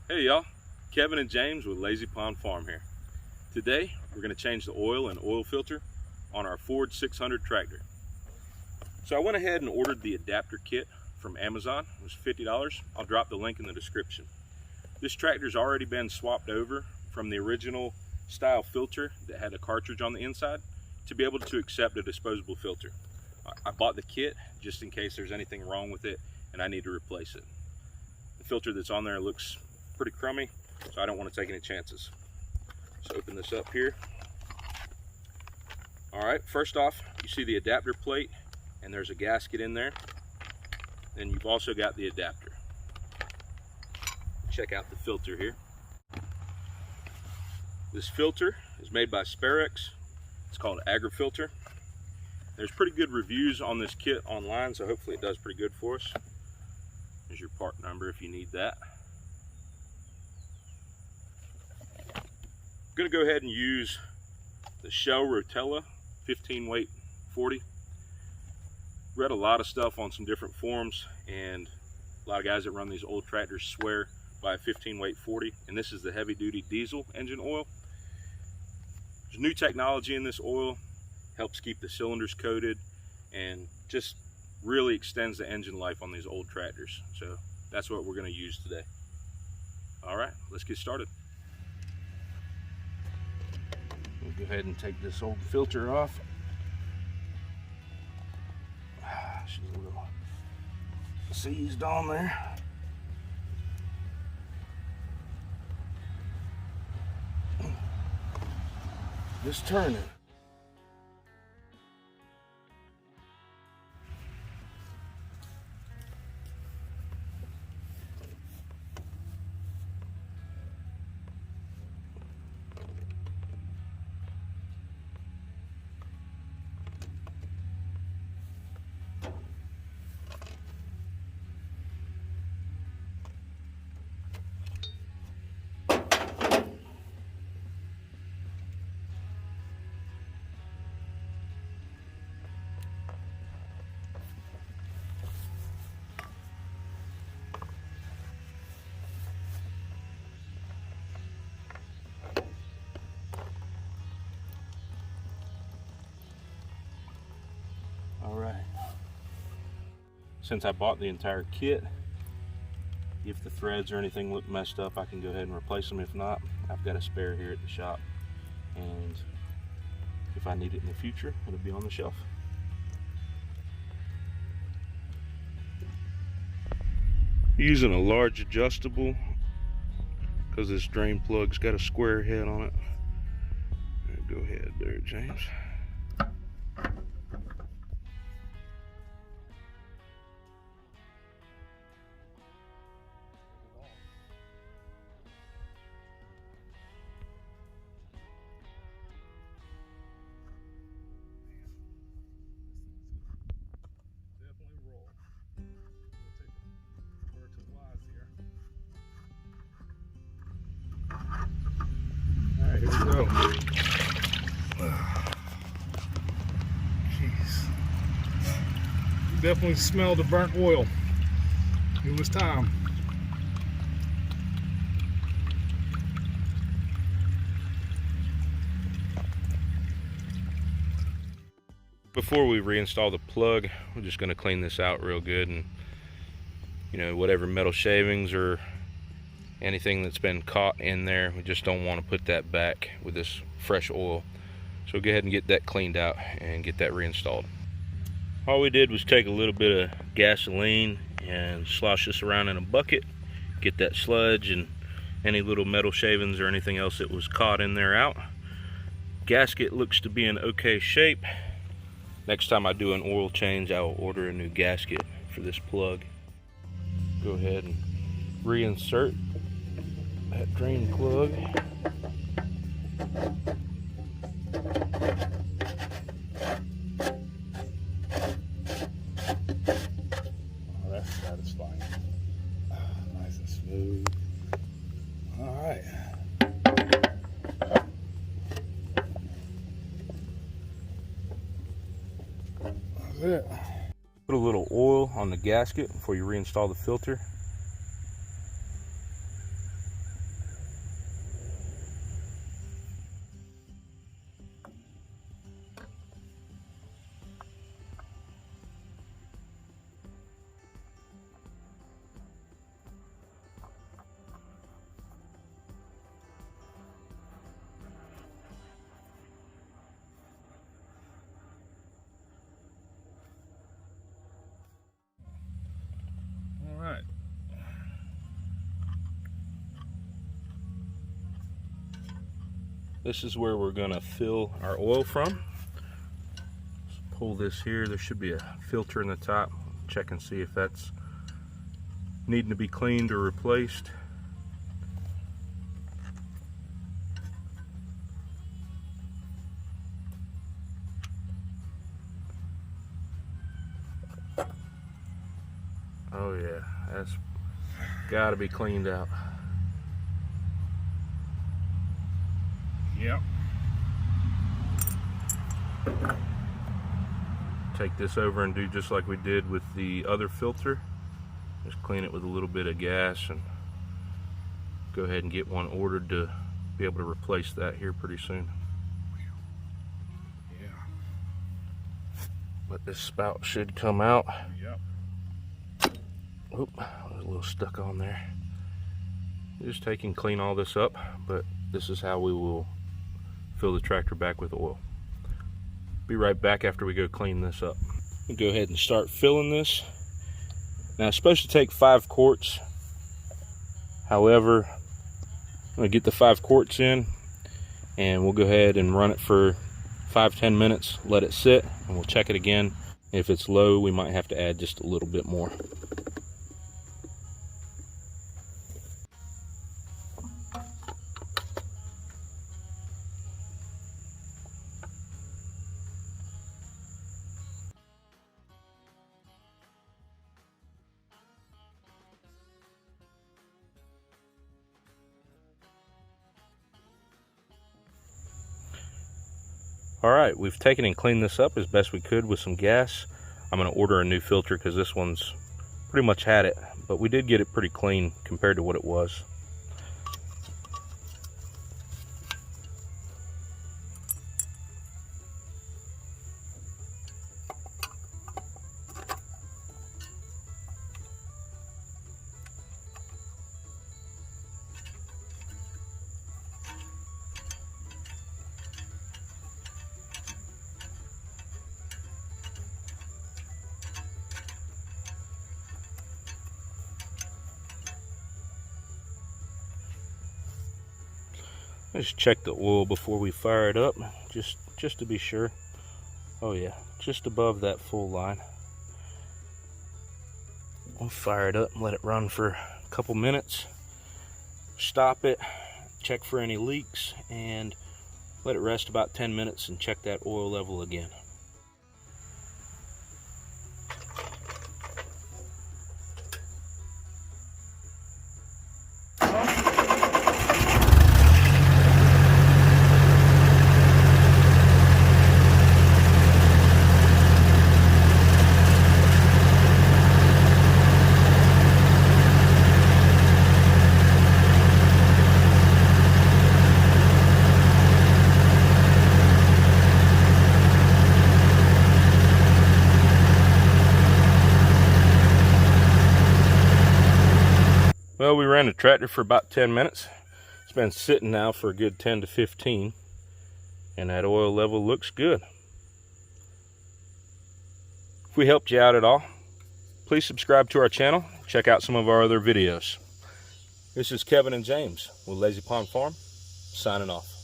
Hey y'all, Kevin and James with lazypondfarm here. Today we're going to change the oil and oil filter on our Ford 600 tractor. So I went ahead and ordered the adapter kit from Amazon. It was $50. I'll drop the link in the description. This tractor's already been swapped over from the original style filter that had a cartridge on the inside to be able to accept a disposable filter. I bought the kit just in case there's anything wrong with it and I need to replace it. The filter that's on there looks pretty crummy, so I don't want to take any chances. So open this up here. All right, first off, you see the adapter plate and there's a gasket in there. Then you've also got the adapter. Check out the filter here. This filter is made by Sparex. It's called AgriFilter. There's pretty good reviews on this kit online, so hopefully it does pretty good for us. There's your part number if you need that. I'm going to go ahead and use the Shell Rotella 15 weight 40. Read a lot of stuff on some different forums, and a lot of guys that run these old tractors swear by a 15 weight 40, and this is the heavy duty diesel engine oil. There's new technology in this oil, helps keep the cylinders coated and just really extends the engine life on these old tractors. So that's what we're going to use today. All right, let's get started. We'll go ahead and take this old filter off. She's a little seized on there. Just turn it. Alright, since I bought the entire kit, if the threads or anything look messed up, I can go ahead and replace them. If not, I've got a spare here at the shop, and if I need it in the future, it'll be on the shelf. Using a large adjustable because this drain plug's got a square head on it. Go ahead there, James. Here we go. Jeez. You definitely smell the burnt oil. It was time. Before we reinstall the plug, we're just going to clean this out real good, and whatever metal shavings or anything that's been caught in there, we just don't want to put that back with this fresh oil. So go ahead and get that cleaned out and get that reinstalled. All we did was take a little bit of gasoline and slosh this around in a bucket, get that sludge and any little metal shavings or anything else that was caught in there out. Gasket looks to be in okay shape. Next time I do an oil change, I will order a new gasket for this plug. Go ahead and reinsert that drain plug. Oh, that's satisfying. Nice and smooth. All right. That's it. Put a little oil on the gasket before you reinstall the filter. This is where we're gonna fill our oil from. Let's pull this here. There should be a filter in the top. Check and see if that's needing to be cleaned or replaced. Oh yeah, that's got to be cleaned out. Yep. Take this over and do just like we did with the other filter. Just clean it with a little bit of gas and go ahead and get one ordered to be able to replace that here pretty soon. Yeah. But this spout should come out. Yep. Oop, I was a little stuck on there. Just take and clean all this up, but this is how we will fill the tractor back with oil. Be right back after we go clean this up. We'll go ahead and start filling this. Now it's supposed to take 5 quarts. However, I'm gonna get the 5 quarts in and we'll go ahead and run it for 5-10 minutes, let it sit, and we'll check it again. If it's low, we might have to add just a little bit more. Alright, we've taken and cleaned this up as best we could with some gas. I'm going to order a new filter because this one's pretty much had it, but we did get it pretty clean compared to what it was. Let's check the oil before we fire it up, just to be sure. Oh yeah, just above that full line. We'll fire it up and let it run for a couple minutes. Stop it, check for any leaks, and let it rest about 10 minutes and check that oil level again. Well, we ran the tractor for about 10 minutes. It's been sitting now for a good 10 to 15, and that oil level looks good. If we helped you out at all, please subscribe to our channel. Check out some of our other videos. This is Kevin and James with Lazy Pond Farm, signing off.